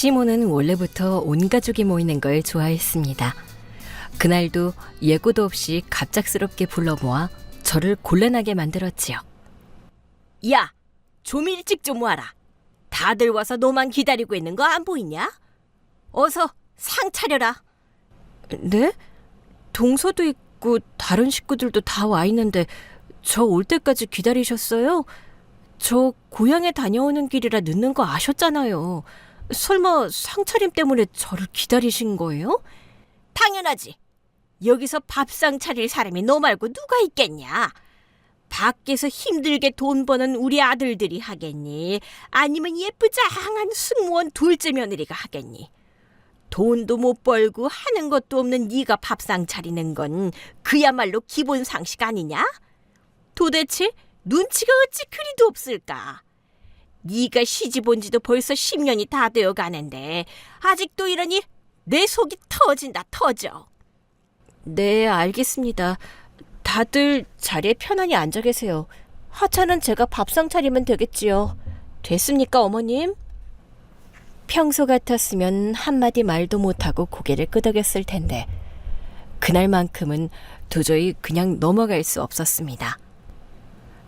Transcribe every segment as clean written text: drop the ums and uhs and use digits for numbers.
시모는 원래부터 온 가족이 모이는 걸 좋아했습니다. 그날도 예고도 없이 갑작스럽게 불러 모아 저를 곤란하게 만들었지요. 야, 좀 일찍 좀 와라. 다들 와서 너만 기다리고 있는 거 안 보이냐? 어서 상 차려라. 네? 동서도 있고 다른 식구들도 다 와 있는데 저 올 때까지 기다리셨어요? 저 고향에 다녀오는 길이라 늦는 거 아셨잖아요. 설마 상차림 때문에 저를 기다리신 거예요? 당연하지. 여기서 밥상 차릴 사람이 너 말고 누가 있겠냐? 밖에서 힘들게 돈 버는 우리 아들들이 하겠니? 아니면 예쁘장한 승무원 둘째 며느리가 하겠니? 돈도 못 벌고 하는 것도 없는 네가 밥상 차리는 건 그야말로 기본 상식 아니냐? 도대체 눈치가 어찌 그리도 없을까? 네가 시집 온 지도 벌써 10년이 다 되어 가는데 아직도 이러니 내 속이 터진다 터져. 네, 알겠습니다. 다들 자리에 편안히 앉아 계세요. 하차는 제가 밥상 차리면 되겠지요. 됐습니까, 어머님? 평소 같았으면 한마디 말도 못하고 고개를 끄덕였을 텐데 그날만큼은 도저히 그냥 넘어갈 수 없었습니다.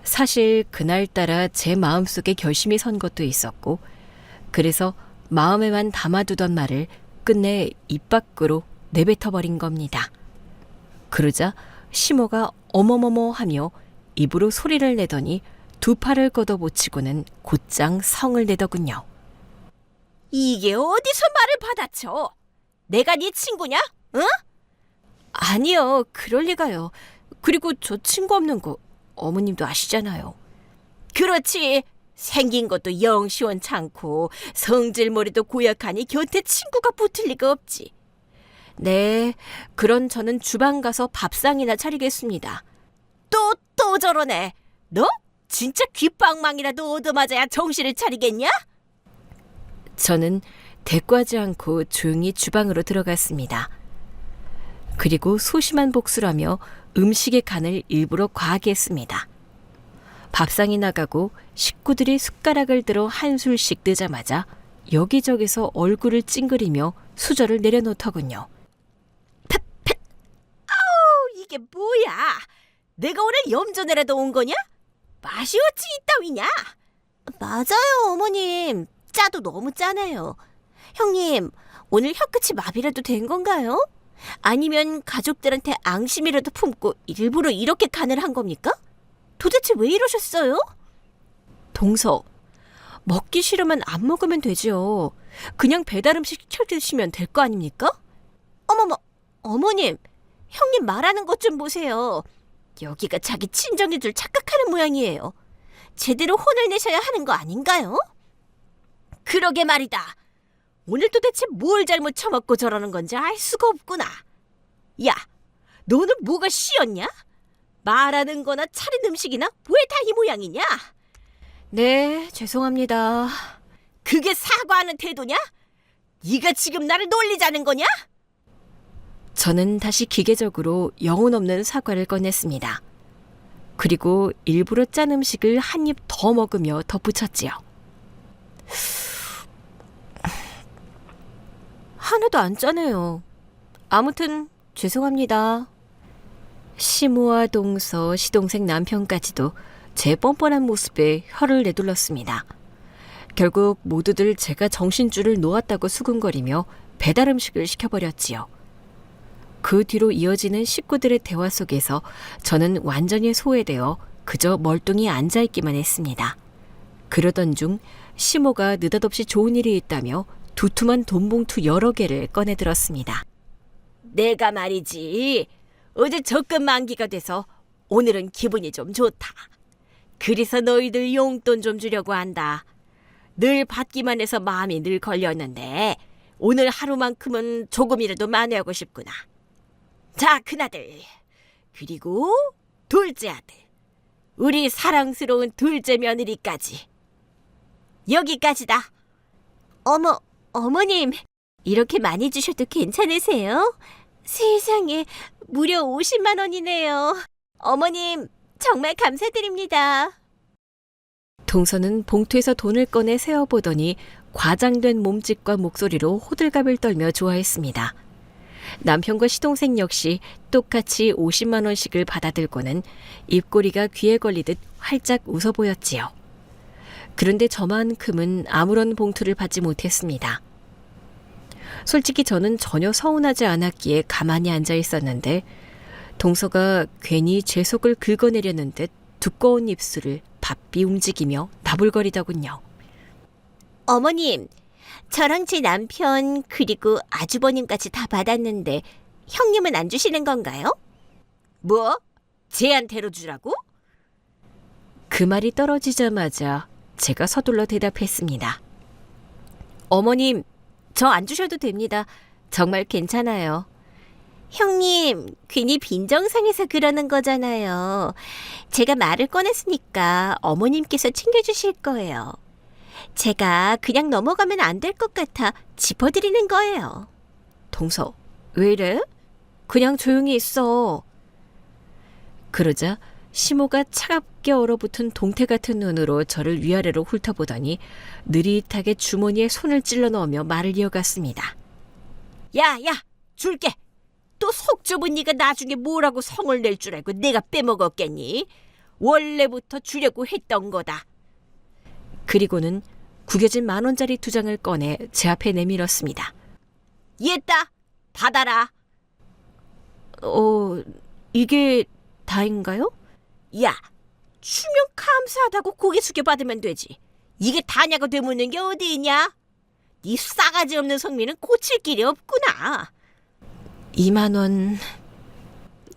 사실 그날따라 제 마음속에 결심이 선 것도 있었고 그래서 마음에만 담아두던 말을 끝내 입 밖으로 내뱉어버린 겁니다. 그러자 시모가 어머머머 하며 입으로 소리를 내더니 두 팔을 걷어붙이고는 곧장 성을 내더군요. 이게 어디서 말을 받아쳐? 내가 네 친구냐? 응? 아니요, 그럴 리가요. 그리고 저 친구 없는 거 어머님도 아시잖아요. 그렇지. 생긴 것도 영 시원찮고 성질머리도 고약하니 곁에 친구가 붙을 리가 없지. 네, 그런 저는 주방 가서 밥상이나 차리겠습니다. 또 저러네. 너 진짜 귓방망이라도 얻어맞아야 정신을 차리겠냐? 저는 대꾸하지 않고 조용히 주방으로 들어갔습니다. 그리고 소심한 복수를 하며 음식의 간을 일부러 과하게 했습니다. 밥상이 나가고 식구들이 숟가락을 들어 한 술씩 뜨자마자 여기저기서 얼굴을 찡그리며 수저를 내려놓더군요. 이게 뭐야? 내가 오늘 염전에라도 온 거냐? 맛이 어찌 이따위냐? 맞아요, 어머님. 짜도 너무 짜네요. 형님, 오늘 혀끝이 마비라도 된 건가요? 아니면 가족들한테 앙심이라도 품고 일부러 이렇게 간을 한 겁니까? 도대체 왜 이러셨어요? 동서, 먹기 싫으면 안 먹으면 되죠. 그냥 배달 음식 시켜 드시면 될 거 아닙니까? 어머머, 어머님, 형님 말하는 것 좀 보세요. 여기가 자기 친정인 줄 착각하는 모양이에요. 제대로 혼을 내셔야 하는 거 아닌가요? 그러게 말이다. 오늘 도대체 뭘 잘못 처먹고 저러는 건지 알 수가 없구나. 야, 너는 뭐가 씨였냐? 말하는 거나 차린 음식이나 왜 다 이 모양이냐? 네, 죄송합니다. 그게 사과하는 태도냐? 네가 지금 나를 놀리자는 거냐? 저는 다시 기계적으로 영혼 없는 사과를 꺼냈습니다. 그리고 일부러 짠 음식을 한 입 더 먹으며 덧붙였지요. 하나도 안 짜네요. 아무튼 죄송합니다. 시모와 동서, 시동생 남편까지도 제 뻔뻔한 모습에 혀를 내둘렀습니다. 결국 모두들 제가 정신줄을 놓았다고 수군거리며 배달 음식을 시켜버렸지요. 그 뒤로 이어지는 식구들의 대화 속에서 저는 완전히 소외되어 그저 멀뚱히 앉아있기만 했습니다. 그러던 중 시모가 느닷없이 좋은 일이 있다며 두툼한 돈봉투 여러 개를 꺼내들었습니다. 내가 말이지. 어제 적금 만기가 돼서 오늘은 기분이 좀 좋다. 그래서 너희들 용돈 좀 주려고 한다. 늘 받기만 해서 마음이 늘 걸렸는데 오늘 하루만큼은 조금이라도 만회하고 싶구나. 자, 큰아들. 그리고 둘째 아들. 우리 사랑스러운 둘째 며느리까지. 여기까지다. 어머님, 이렇게 많이 주셔도 괜찮으세요? 세상에, 무려 50만 원이네요. 어머님, 정말 감사드립니다. 동서는 봉투에서 돈을 꺼내 세어보더니 과장된 몸짓과 목소리로 호들갑을 떨며 좋아했습니다. 남편과 시동생 역시 똑같이 50만 원씩을 받아들고는 입꼬리가 귀에 걸리듯 활짝 웃어 보였지요. 그런데 저만큼은 아무런 봉투를 받지 못했습니다. 솔직히 저는 전혀 서운하지 않았기에 가만히 앉아 있었는데 동서가 괜히 제 속을 긁어내려는 듯 두꺼운 입술을 바삐 움직이며 나불거리더군요. 어머님, 저랑 제 남편 그리고 아주버님까지 다 받았는데 형님은 안 주시는 건가요? 뭐? 쟤한테로 주라고? 그 말이 떨어지자마자 제가 서둘러 대답했습니다. 어머님, 저 안 주셔도 됩니다. 정말 괜찮아요. 형님, 괜히 빈정상해서 그러는 거잖아요. 제가 말을 꺼냈으니까 어머님께서 챙겨주실 거예요. 제가 그냥 넘어가면 안 될 것 같아 짚어드리는 거예요. 동서, 왜 이래? 그냥 조용히 있어. 그러자 시모가 차갑게 얼어붙은 동태 같은 눈으로 저를 위아래로 훑어보더니 느릿하게 주머니에 손을 찔러 넣으며 말을 이어갔습니다. 야, 줄게. 또 속 좁은 네가 나중에 뭐라고 성을 낼 줄 알고 내가 빼먹었겠니? 원래부터 주려고 했던 거다. 그리고는 구겨진 10,000원짜리 2장을 꺼내 제 앞에 내밀었습니다. 얘따, 받아라. 이게 다인가요? 야, 주면 감사하다고 고개 숙여 받으면 되지. 이게 다냐고 되묻는 게 어디 있냐? 네 싸가지 없는 성미는 고칠 길이 없구나. 2만 원.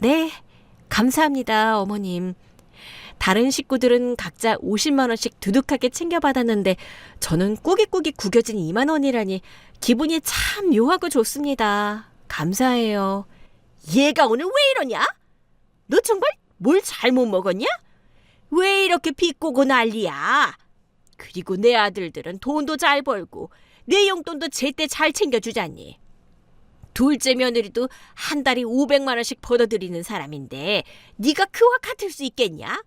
네, 감사합니다, 어머님. 다른 식구들은 각자 50만 원씩 두둑하게 챙겨받았는데 저는 꾸깃꾸깃 구겨진 2만 원이라니 기분이 참 묘하고 좋습니다. 감사해요. 얘가 오늘 왜 이러냐? 너 정말 뭘 잘못 먹었냐? 왜 이렇게 비꼬고 난리야? 그리고 내 아들들은 돈도 잘 벌고 내 용돈도 제때 잘 챙겨주잖니. 둘째 며느리도 한 달에 500만 원씩 벌어들이는 사람인데 네가 그와 같을 수 있겠냐?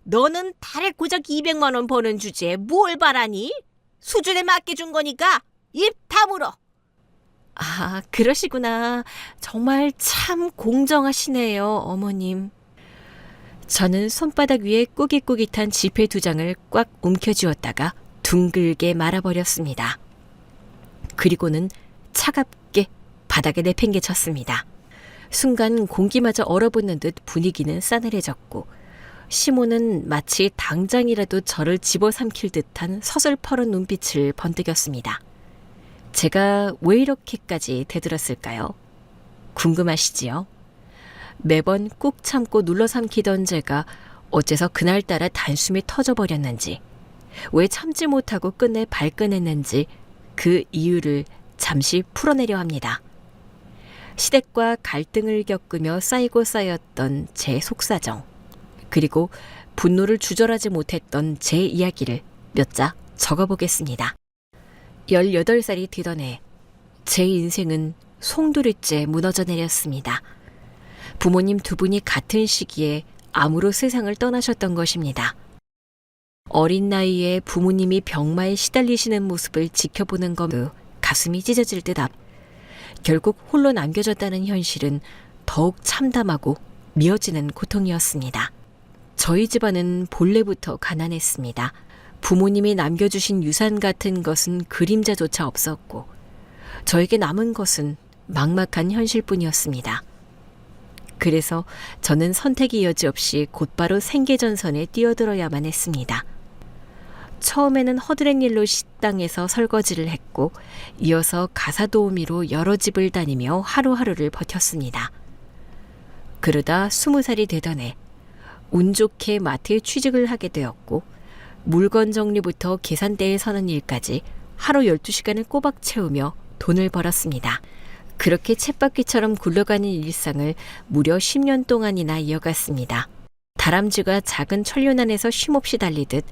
너는 달에 고작 200만 원 버는 주제에 뭘 바라니? 수준에 맞게 준 거니까 입 다물어. 아, 그러시구나. 정말 참 공정하시네요, 어머님. 저는 손바닥 위에 꾸깃꾸깃한 지폐 2장을 꽉 움켜쥐었다가 둥글게 말아버렸습니다. 그리고는 차갑게 바닥에 내팽개쳤습니다. 순간 공기마저 얼어붙는 듯 분위기는 싸늘해졌고 시모는 마치 당장이라도 저를 집어삼킬 듯한 서슬퍼런 눈빛을 번뜩였습니다. 제가 왜 이렇게까지 대들었을까요? 궁금하시지요? 매번 꾹 참고 눌러 삼키던 제가 어째서 그날따라 단숨에 터져버렸는지, 왜 참지 못하고 끝내 발끈했는지 그 이유를 잠시 풀어내려 합니다. 시댁과 갈등을 겪으며 쌓이고 쌓였던 제 속사정, 그리고 분노를 주절하지 못했던 제 이야기를 몇 자 적어보겠습니다. 18살이 되던 해, 제 인생은 송두리째 무너져 내렸습니다. 부모님 2분이 같은 시기에 암으로 세상을 떠나셨던 것입니다. 어린 나이에 부모님이 병마에 시달리시는 모습을 지켜보는 것도 가슴이 찢어질 듯 결국 홀로 남겨졌다는 현실은 더욱 참담하고 미어지는 고통이었습니다. 저희 집안은 본래부터 가난했습니다. 부모님이 남겨주신 유산 같은 것은 그림자조차 없었고 저에게 남은 것은 막막한 현실뿐이었습니다. 그래서 저는 선택이 여지없이 곧바로 생계전선에 뛰어들어야만 했습니다. 처음에는 허드렛 일로 식당에서 설거지를 했고 이어서 가사도우미로 여러 집을 다니며 하루하루를 버텼습니다. 그러다 20살이 되던 해 운 좋게 마트에 취직을 하게 되었고 물건 정리부터 계산대에 서는 일까지 하루 12시간을 꼬박 채우며 돈을 벌었습니다. 그렇게 쳇바퀴처럼 굴러가는 일상을 무려 10년 동안이나 이어갔습니다. 다람쥐가 작은 천륜 안에서 쉼없이 달리듯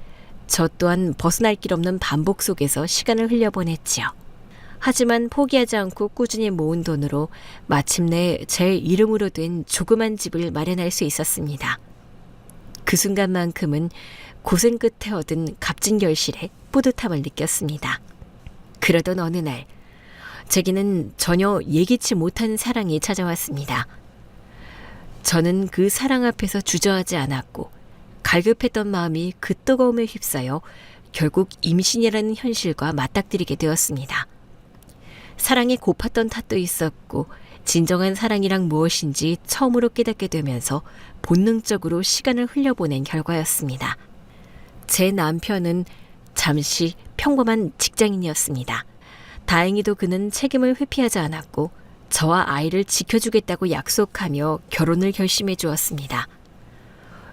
저 또한 벗어날 길 없는 반복 속에서 시간을 흘려보냈지요. 하지만 포기하지 않고 꾸준히 모은 돈으로 마침내 제 이름으로 된 조그만 집을 마련할 수 있었습니다. 그 순간만큼은 고생 끝에 얻은 값진 결실에 뿌듯함을 느꼈습니다. 그러던 어느 날 제게는 전혀 예기치 못한 사랑이 찾아왔습니다. 저는 그 사랑 앞에서 주저하지 않았고 갈급했던 마음이 그 뜨거움에 휩싸여 결국 임신이라는 현실과 맞닥뜨리게 되었습니다. 사랑에 고팠던 탓도 있었고 진정한 사랑이란 무엇인지 처음으로 깨닫게 되면서 본능적으로 시간을 흘려보낸 결과였습니다. 제 남편은 잠시 평범한 직장인이었습니다. 다행히도 그는 책임을 회피하지 않았고 저와 아이를 지켜주겠다고 약속하며 결혼을 결심해 주었습니다.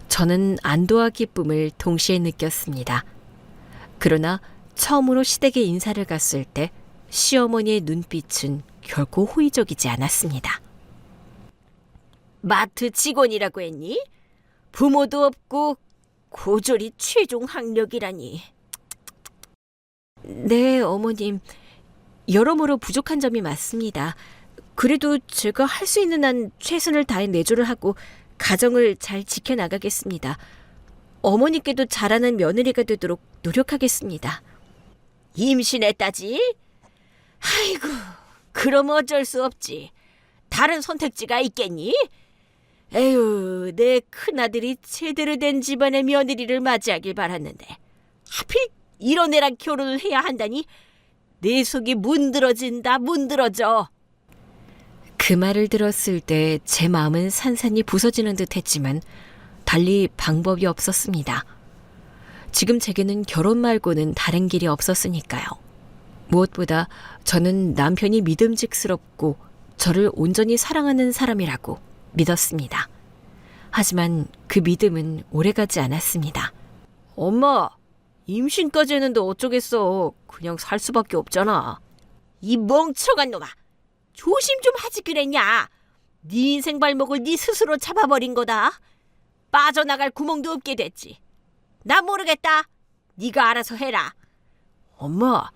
저는 안도와 기쁨을 동시에 느꼈습니다. 그러나 처음으로 시댁에 인사를 갔을 때 시어머니의 눈빛은 결코 호의적이지 않았습니다. 마트 직원이라고 했니? 부모도 없고 고졸이 최종 학력이라니. 네, 어머님. 여러모로 부족한 점이 맞습니다. 그래도 제가 할 수 있는 한 최선을 다해 내조를 하고 가정을 잘 지켜나가겠습니다. 어머니께도 잘하는 며느리가 되도록 노력하겠습니다. 임신했다지? 아이고, 그럼 어쩔 수 없지. 다른 선택지가 있겠니? 에휴, 내 큰아들이 제대로 된 집안의 며느리를 맞이하길 바랐는데 하필 이런 애랑 결혼을 해야 한다니 내 속이 문드러져. 그 말을 들었을 때 제 마음은 산산이 부서지는 듯 했지만 달리 방법이 없었습니다. 지금 제게는 결혼 말고는 다른 길이 없었으니까요. 무엇보다 저는 남편이 믿음직스럽고 저를 온전히 사랑하는 사람이라고 믿었습니다. 하지만 그 믿음은 오래가지 않았습니다. 엄마, 임신까지 했는데 어쩌겠어. 그냥 살 수밖에 없잖아. 이 멍청한 놈아. 조심 좀 하지 그랬냐. 네 인생 발목을 네 스스로 잡아버린 거다. 빠져나갈 구멍도 없게 됐지. 나 모르겠다. 네가 알아서 해라. 엄마,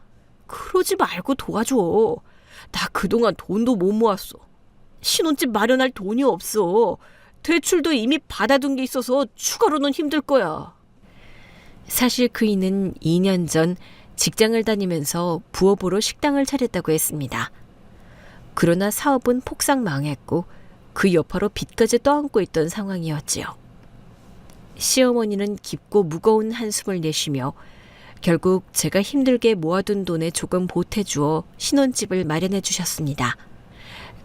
그러지 말고 도와줘. 나 그동안 돈도 못 모았어. 신혼집 마련할 돈이 없어. 대출도 이미 받아둔 게 있어서 추가로는 힘들 거야. 사실 그이는 2년 전 직장을 다니면서 부업으로 식당을 차렸다고 했습니다. 그러나 사업은 폭삭 망했고 그 여파로 빚까지 떠안고 있던 상황이었지요. 시어머니는 깊고 무거운 한숨을 내쉬며 결국 제가 힘들게 모아둔 돈에 조금 보태주어 신혼집을 마련해 주셨습니다.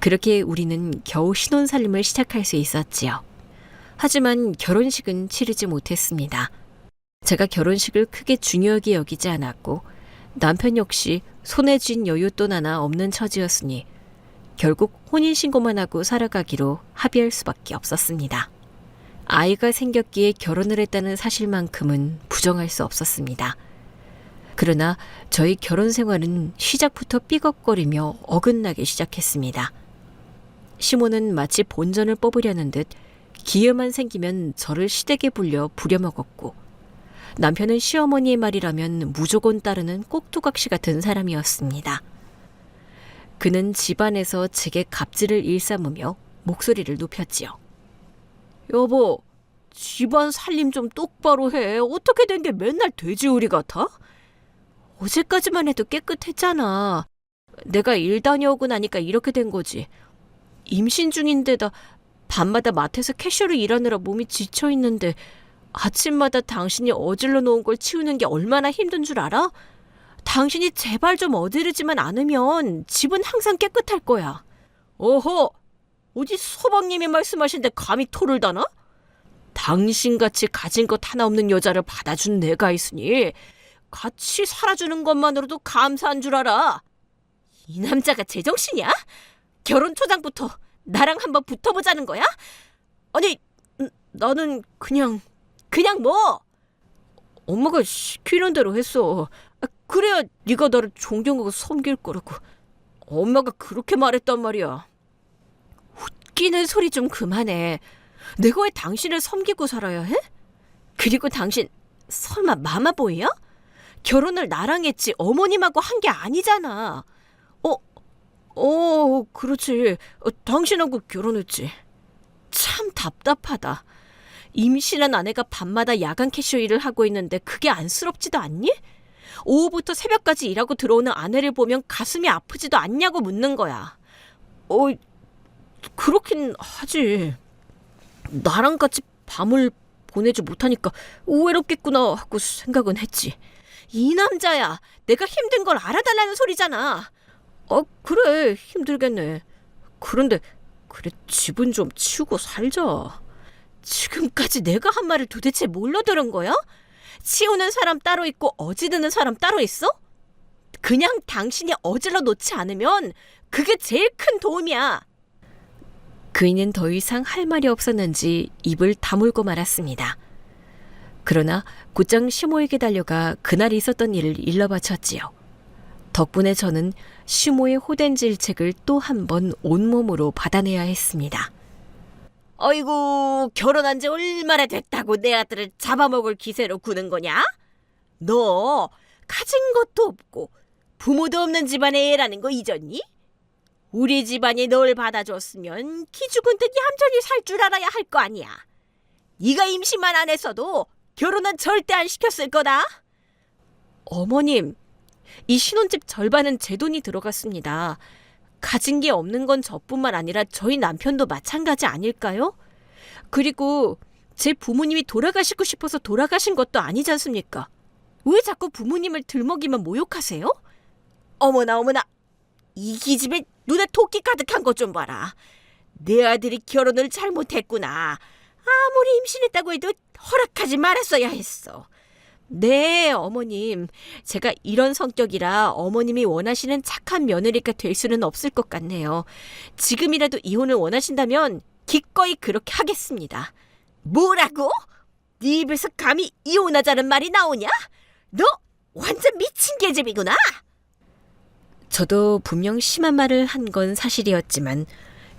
그렇게 우리는 겨우 신혼살림을 시작할 수 있었지요. 하지만 결혼식은 치르지 못했습니다. 제가 결혼식을 크게 중요하게 여기지 않았고 남편 역시 손에 쥔 여유 또 하나 없는 처지였으니 결국 혼인신고만 하고 살아가기로 합의할 수밖에 없었습니다. 아이가 생겼기에 결혼을 했다는 사실만큼은 부정할 수 없었습니다. 그러나 저희 결혼 생활은 시작부터 삐걱거리며 어긋나기 시작했습니다. 시모는 마치 본전을 뽑으려는 듯 기회만 생기면 저를 시댁에 불려 부려먹었고 남편은 시어머니의 말이라면 무조건 따르는 꼭두각시 같은 사람이었습니다. 그는 집안에서 제게 갑질을 일삼으며 목소리를 높였지요. 여보, 집안 살림 좀 똑바로 해. 어떻게 된 게 맨날 돼지우리 같아? 어제까지만 해도 깨끗했잖아. 내가 일 다녀오고 나니까 이렇게 된 거지. 임신 중인데다 밤마다 마트에서 캐셔로 일하느라 몸이 지쳐 있는데 아침마다 당신이 어질러 놓은 걸 치우는 게 얼마나 힘든 줄 알아? 당신이 제발 좀 어지르지만 않으면 집은 항상 깨끗할 거야. 어허, 어디 서방님이 말씀하신데 감히 토를 다나? 당신같이 가진 것 하나 없는 여자를 받아준 내가 있으니 같이 살아주는 것만으로도 감사한 줄 알아. 이 남자가 제정신이야? 결혼 초장부터 나랑 한번 붙어보자는 거야? 아니, 나는 그냥 뭐? 엄마가 시키는 대로 했어. 그래야 네가 나를 존경하고 섬길 거라고. 엄마가 그렇게 말했단 말이야. 웃기는 소리 좀 그만해. 내가 왜 당신을 섬기고 살아야 해? 그리고 당신 설마 마마보이야? 결혼을 나랑 했지 어머님하고 한 게 아니잖아. 그렇지. 당신하고 결혼했지. 참 답답하다. 임신한 아내가 밤마다 야간 캐셔 일을 하고 있는데 그게 안쓰럽지도 않니? 오후부터 새벽까지 일하고 들어오는 아내를 보면 가슴이 아프지도 않냐고 묻는 거야. 그렇긴 하지. 나랑 같이 밤을 보내지 못하니까 외롭겠구나 하고 생각은 했지. 이 남자야, 내가 힘든 걸 알아달라는 소리잖아. 그래, 힘들겠네. 그런데 그래, 집은 좀 치우고 살자. 지금까지 내가 한 말을 도대체 뭘로 들은 거야? 치우는 사람 따로 있고 어지르는 사람 따로 있어? 그냥 당신이 어질러 놓지 않으면 그게 제일 큰 도움이야. 그이는 더 이상 할 말이 없었는지 입을 다물고 말았습니다. 그러나 곧장 시모에게 달려가 그날 있었던 일을 일러바쳤지요. 덕분에 저는 시모의 호된 질책을 또 한 번 온몸으로 받아내야 했습니다. 어이구, 결혼한 지 얼마나 됐다고 내 아들을 잡아먹을 기세로 구는 거냐? 너 가진 것도 없고 부모도 없는 집안의 애라는 거 잊었니? 우리 집안이 널 받아줬으면 기 죽은 듯 얌전히 살 줄 알아야 할 거 아니야. 네가 임신만 안 했어도 결혼은 절대 안 시켰을 거다. 어머님, 이 신혼집 절반은 제 돈이 들어갔습니다. 가진 게 없는 건 저뿐만 아니라 저희 남편도 마찬가지 아닐까요? 그리고 제 부모님이 돌아가시고 싶어서 돌아가신 것도 아니지 않습니까? 왜 자꾸 부모님을 들먹이면 모욕하세요? 어머나 어머나, 이 기집애 눈에 토끼 가득한 것 좀 봐라. 내 아들이 결혼을 잘못했구나. 아무리 임신했다고 해도 허락하지 말았어야 했어. 네, 어머님. 제가 이런 성격이라 어머님이 원하시는 착한 며느리가 될 수는 없을 것 같네요. 지금이라도 이혼을 원하신다면 기꺼이 그렇게 하겠습니다. 뭐라고? 네 입에서 감히 이혼하자는 말이 나오냐? 너 완전 미친 계집이구나. 저도 분명 심한 말을 한 건 사실이었지만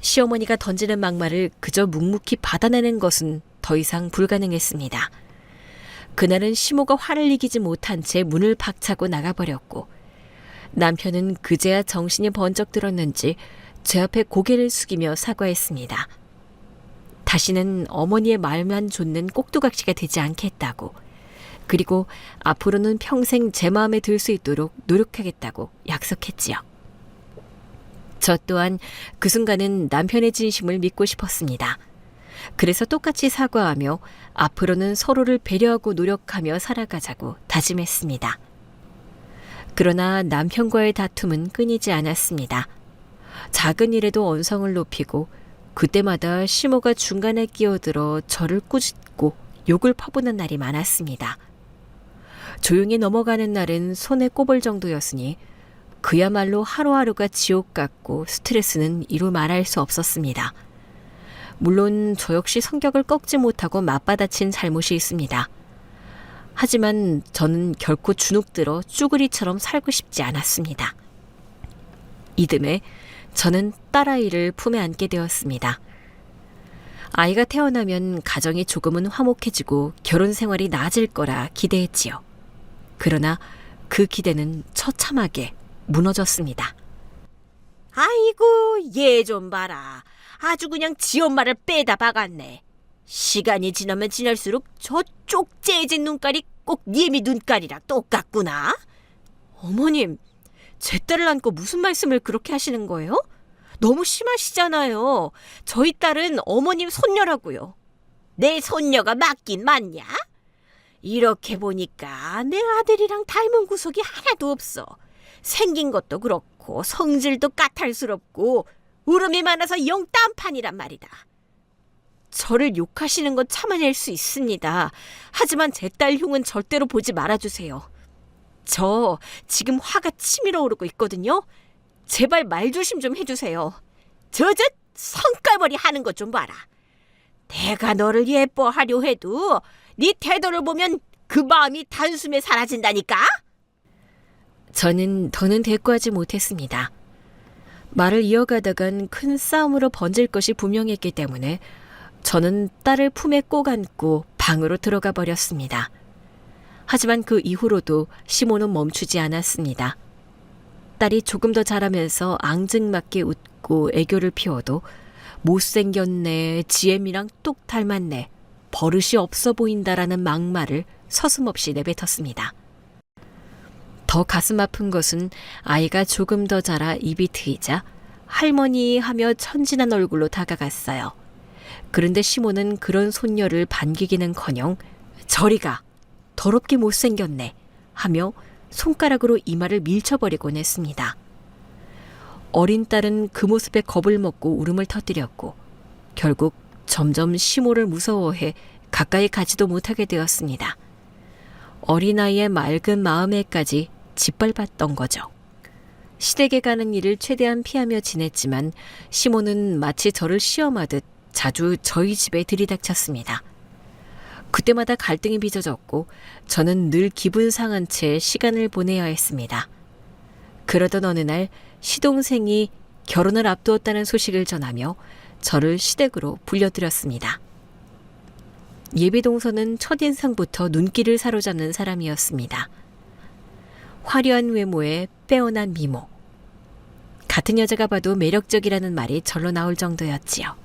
시어머니가 던지는 막말을 그저 묵묵히 받아내는 것은 더 이상 불가능했습니다. 그날은 시모가 화를 이기지 못한 채 문을 박차고 나가버렸고 남편은 그제야 정신이 번쩍 들었는지 제 앞에 고개를 숙이며 사과했습니다. 다시는 어머니의 말만 좇는 꼭두각시가 되지 않겠다고, 그리고 앞으로는 평생 제 마음에 들 수 있도록 노력하겠다고 약속했지요. 저 또한 그 순간은 남편의 진심을 믿고 싶었습니다. 그래서 똑같이 사과하며 앞으로는 서로를 배려하고 노력하며 살아가자고 다짐했습니다. 그러나 남편과의 다툼은 끊이지 않았습니다. 작은 일에도 언성을 높이고 그때마다 시모가 중간에 끼어들어 저를 꾸짖고 욕을 퍼부는 날이 많았습니다. 조용히 넘어가는 날은 손에 꼽을 정도였으니 그야말로 하루하루가 지옥 같고 스트레스는 이루 말할 수 없었습니다. 물론 저 역시 성격을 꺾지 못하고 맞받아친 잘못이 있습니다. 하지만 저는 결코 주눅들어 쭈그리처럼 살고 싶지 않았습니다. 이듬해 저는 딸아이를 품에 안게 되었습니다. 아이가 태어나면 가정이 조금은 화목해지고 결혼 생활이 나아질 거라 기대했지요. 그러나 그 기대는 처참하게 무너졌습니다. 아이고, 얘 좀 봐라. 아주 그냥 지 엄마를 빼다 박았네. 시간이 지나면 지날수록 저 쪽재진 눈깔이 꼭 니엠이 눈깔이랑 똑같구나. 어머님, 제 딸을 안고 무슨 말씀을 그렇게 하시는 거예요? 너무 심하시잖아요. 저희 딸은 어머님 손녀라고요. 내 손녀가 맞긴 맞냐? 이렇게 보니까 내 아들이랑 닮은 구석이 하나도 없어. 생긴 것도 그렇고 성질도 까탈스럽고 울음이 많아서 영 딴판이란 말이다. 저를 욕하시는 건 참아낼 수 있습니다. 하지만 제 딸 흉은 절대로 보지 말아주세요. 저 지금 화가 치밀어 오르고 있거든요. 제발 말조심 좀 해주세요. 저저 성깔머리 하는 것 좀 봐라. 내가 너를 예뻐하려 해도 네 태도를 보면 그 마음이 단숨에 사라진다니까? 저는 더는 대꾸하지 못했습니다. 말을 이어가다간 큰 싸움으로 번질 것이 분명했기 때문에 저는 딸을 품에 꼭 안고 방으로 들어가 버렸습니다. 하지만 그 이후로도 시모는 멈추지 않았습니다. 딸이 조금 더 자라면서 앙증맞게 웃고 애교를 피워도 못생겼네, 지엠이랑 똑 닮았네, 버릇이 없어 보인다라는 막말을 서슴없이 내뱉었습니다. 더 가슴 아픈 것은 아이가 조금 더 자라 입이 트이자 할머니 하며 천진한 얼굴로 다가갔어요. 그런데 시몬은 그런 손녀를 반기기는커녕 저리 가, 더럽게 못생겼네 하며 손가락으로 이마를 밀쳐버리곤 했습니다. 어린 딸은 그 모습에 겁을 먹고 울음을 터뜨렸고 결국 점점 시모를 무서워해 가까이 가지도 못하게 되었습니다. 어린아이의 맑은 마음에까지 짓밟았던 거죠. 시댁에 가는 일을 최대한 피하며 지냈지만 시모는 마치 저를 시험하듯 자주 저희 집에 들이닥쳤습니다. 그때마다 갈등이 빚어졌고 저는 늘 기분 상한 채 시간을 보내야 했습니다. 그러던 어느 날 시동생이 결혼을 앞두었다는 소식을 전하며 저를 시댁으로 불려들였습니다. 예비동서는 첫인상부터 눈길을 사로잡는 사람이었습니다. 화려한 외모에 빼어난 미모. 같은 여자가 봐도 매력적이라는 말이 절로 나올 정도였지요.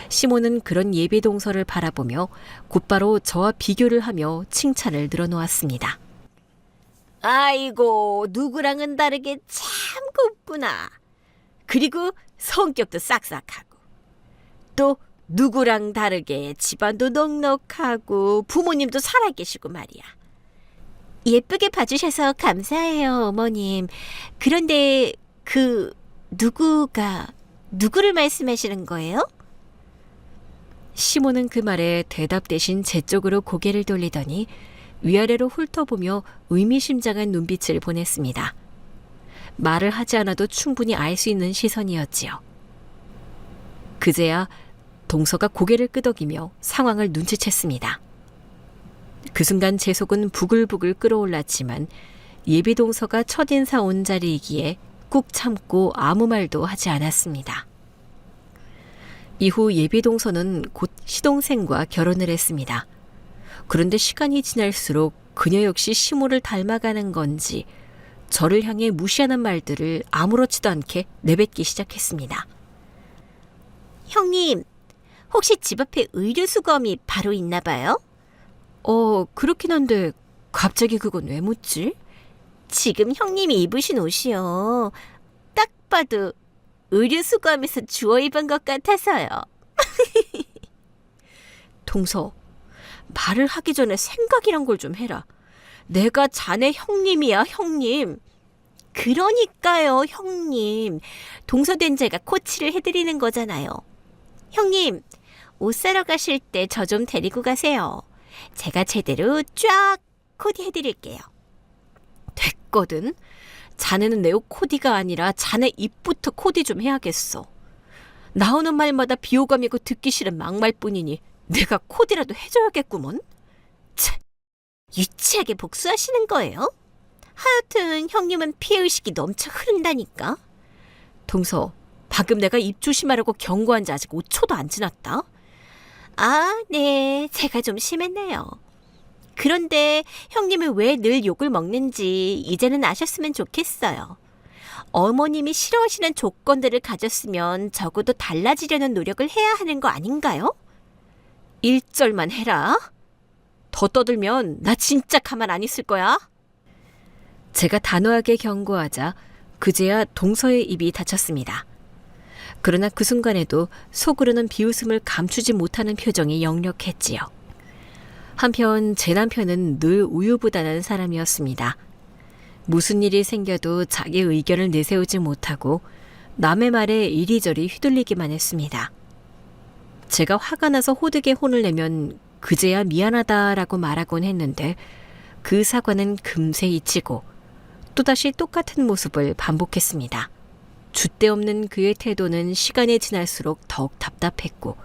시몬은 그런 예비동서를 바라보며 곧바로 저와 비교를 하며 칭찬을 늘어놓았습니다. 아이고, 누구랑은 다르게 참 곱구나. 그리고 성격도 싹싹하고. 또 누구랑 다르게 집안도 넉넉하고 부모님도 살아계시고 말이야. 예쁘게 봐주셔서 감사해요, 어머님. 그런데 누구를 말씀하시는 거예요? 시몬은 그 말에 대답 대신 제 쪽으로 고개를 돌리더니 위아래로 훑어보며 의미심장한 눈빛을 보냈습니다. 말을 하지 않아도 충분히 알 수 있는 시선이었지요. 그제야 동서가 고개를 끄덕이며 상황을 눈치챘습니다. 그 순간 제 속은 부글부글 끓어올랐지만 예비동서가 첫인사 온 자리이기에 꾹 참고 아무 말도 하지 않았습니다. 이후 예비동서는 곧 시동생과 결혼을 했습니다. 그런데 시간이 지날수록 그녀 역시 시모를 닮아가는 건지 저를 향해 무시하는 말들을 아무렇지도 않게 내뱉기 시작했습니다. 형님, 혹시 집 앞에 의류수거함이 바로 있나 봐요? 그렇긴 한데 갑자기 그건 왜 묻지? 지금 형님이 입으신 옷이요. 딱 봐도 의류수거함에서 주워 입은 것 같아서요. 동서, 말을 하기 전에 생각이란 걸 좀 해라. 내가 자네 형님이야, 형님. 그러니까요, 형님. 동서된 제가 코치를 해드리는 거잖아요. 형님, 옷 사러 가실 때 저 좀 데리고 가세요. 제가 제대로 쫙 코디해드릴게요. 됐거든. 자네는 내 옷 코디가 아니라 자네 입부터 코디 좀 해야겠어. 나오는 말마다 비호감이고 듣기 싫은 막말뿐이니 내가 코디라도 해줘야겠구먼. 참, 유치하게 복수하시는 거예요? 하여튼 형님은 피해의식이 넘쳐 흐른다니까. 동서, 방금 내가 입 조심하라고 경고한 지 아직 5초도 안 지났다. 아, 네. 제가 좀 심했네요. 그런데 형님은 왜 늘 욕을 먹는지 이제는 아셨으면 좋겠어요. 어머님이 싫어하시는 조건들을 가졌으면 적어도 달라지려는 노력을 해야 하는 거 아닌가요? 1절만 해라. 더 떠들면 나 진짜 가만 안 있을 거야. 제가 단호하게 경고하자 그제야 동서의 입이 닫혔습니다. 그러나 그 순간에도 속으로는 비웃음을 감추지 못하는 표정이 역력했지요. 한편 제 남편은 늘 우유부단한 사람이었습니다. 무슨 일이 생겨도 자기 의견을 내세우지 못하고 남의 말에 이리저리 휘둘리기만 했습니다. 제가 화가 나서 호되게 혼을 내면 그제야 미안하다라고 말하곤 했는데 그 사과는 금세 잊히고 또다시 똑같은 모습을 반복했습니다. 줏대 없는 그의 태도는 시간이 지날수록 더욱 답답했고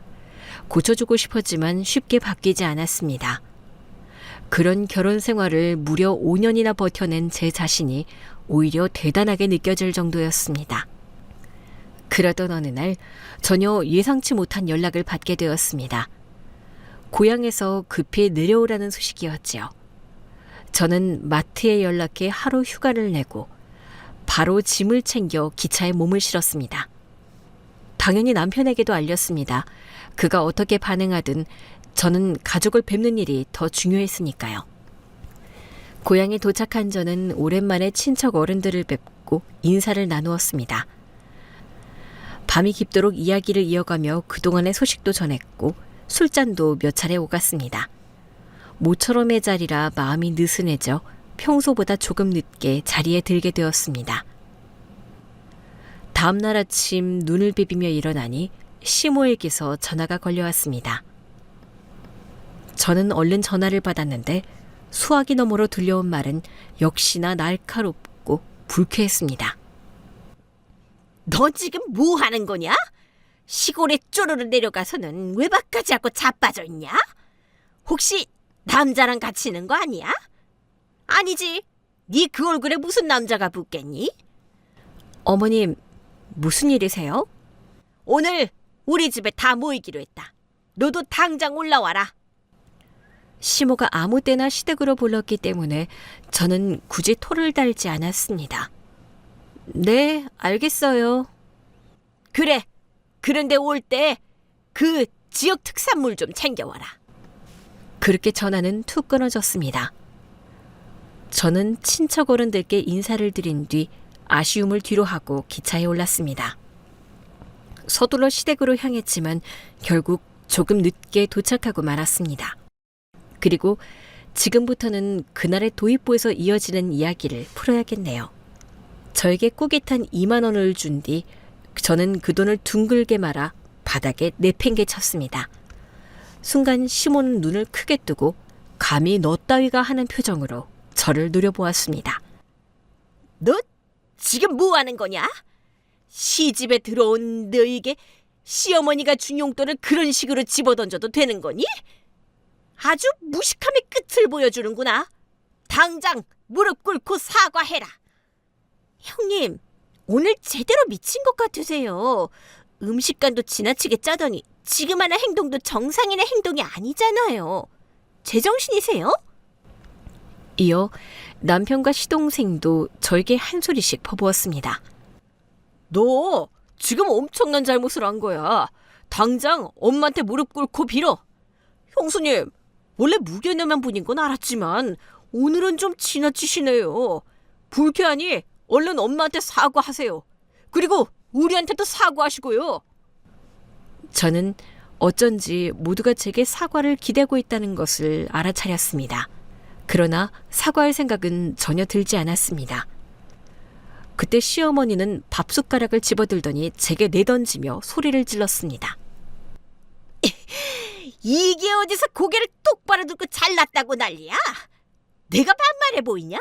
고쳐주고 싶었지만 쉽게 바뀌지 않았습니다. 그런 결혼 생활을 무려 5년이나 버텨낸 제 자신이 오히려 대단하게 느껴질 정도였습니다. 그러던 어느 날 전혀 예상치 못한 연락을 받게 되었습니다. 고향에서 급히 내려오라는 소식이었지요. 저는 마트에 연락해 하루 휴가를 내고 바로 짐을 챙겨 기차에 몸을 실었습니다. 당연히 남편에게도 알렸습니다. 그가 어떻게 반응하든 저는 가족을 뵙는 일이 더 중요했으니까요. 고향에 도착한 저는 오랜만에 친척 어른들을 뵙고 인사를 나누었습니다. 밤이 깊도록 이야기를 이어가며 그동안의 소식도 전했고 술잔도 몇 차례 오갔습니다. 모처럼의 자리라 마음이 느슨해져 평소보다 조금 늦게 자리에 들게 되었습니다. 다음 날 아침 눈을 비비며 일어나니 시모에게서 전화가 걸려왔습니다. 저는 얼른 전화를 받았는데 수화기 너머로 들려온 말은 역시나 날카롭고 불쾌했습니다. 너 지금 뭐 하는 거냐? 시골에 쪼르르 내려가서는 외박까지 하고 자빠져 있냐? 혹시 남자랑 같이 있는 거 아니야? 아니지. 네 그 얼굴에 무슨 남자가 붙겠니? 어머님, 무슨 일이세요? 오늘 우리 집에 다 모이기로 했다. 너도 당장 올라와라. 시모가 아무 때나 시댁으로 불렀기 때문에 저는 굳이 토를 달지 않았습니다. 네, 알겠어요. 그래. 그런데 올 때 그 지역 특산물 좀 챙겨와라. 그렇게 전화는 툭 끊어졌습니다. 저는 친척 어른들께 인사를 드린 뒤 아쉬움을 뒤로 하고 기차에 올랐습니다. 서둘러 시댁으로 향했지만 결국 조금 늦게 도착하고 말았습니다. 그리고 지금부터는 그날의 도입부에서 이어지는 이야기를 풀어야겠네요. 저에게 꾸깃한 2만 원을 준 뒤 저는 그 돈을 둥글게 말아 바닥에 내팽개쳤습니다. 순간 시몬은 눈을 크게 뜨고 감히 너 따위가 하는 표정으로 저를 노려보았습니다. 너 지금 뭐 하는 거냐? 시집에 들어온 너에게 시어머니가 준 용돈을 그런 식으로 집어던져도 되는 거니? 아주 무식함의 끝을 보여주는구나. 당장 무릎 꿇고 사과해라. 형님, 오늘 제대로 미친 것 같으세요. 음식간도 지나치게 짜더니 지금 하는 행동도 정상인의 행동이 아니잖아요. 제정신이세요? 이어 남편과 시동생도 저에게 한 소리씩 퍼부었습니다. 너 지금 엄청난 잘못을 한 거야. 당장 엄마한테 무릎 꿇고 빌어. 형수님, 원래 무개념한 분인 건 알았지만 오늘은 좀 지나치시네요. 불쾌하니 얼른 엄마한테 사과하세요. 그리고 우리한테도 사과하시고요. 저는 어쩐지 모두가 제게 사과를 기대고 있다는 것을 알아차렸습니다. 그러나 사과할 생각은 전혀 들지 않았습니다. 그때 시어머니는 밥숟가락을 집어들더니 제게 내던지며 소리를 질렀습니다. 이게 어디서 고개를 똑바로 들고 잘났다고 난리야? 내가 반말해 보이냐?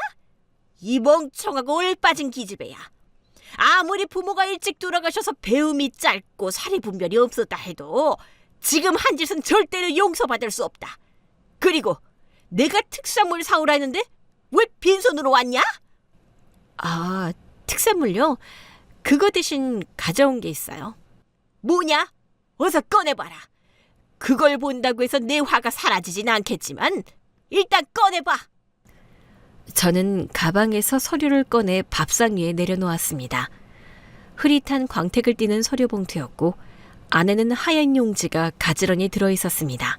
이 멍청하고 올빠진 기집애야. 아무리 부모가 일찍 돌아가셔서 배움이 짧고 사리분별이 없었다 해도 지금 한 짓은 절대로 용서받을 수 없다. 그리고 내가 특산물 사오라 했는데 왜 빈손으로 왔냐? 아, 특산물요? 그거 대신 가져온 게 있어요. 뭐냐? 어서 꺼내봐라. 그걸 본다고 해서 내 화가 사라지진 않겠지만 일단 꺼내봐. 저는 가방에서 서류를 꺼내 밥상 위에 내려놓았습니다. 흐릿한 광택을 띠는 서류 봉투였고 안에는 하얀 용지가 가지런히 들어있었습니다.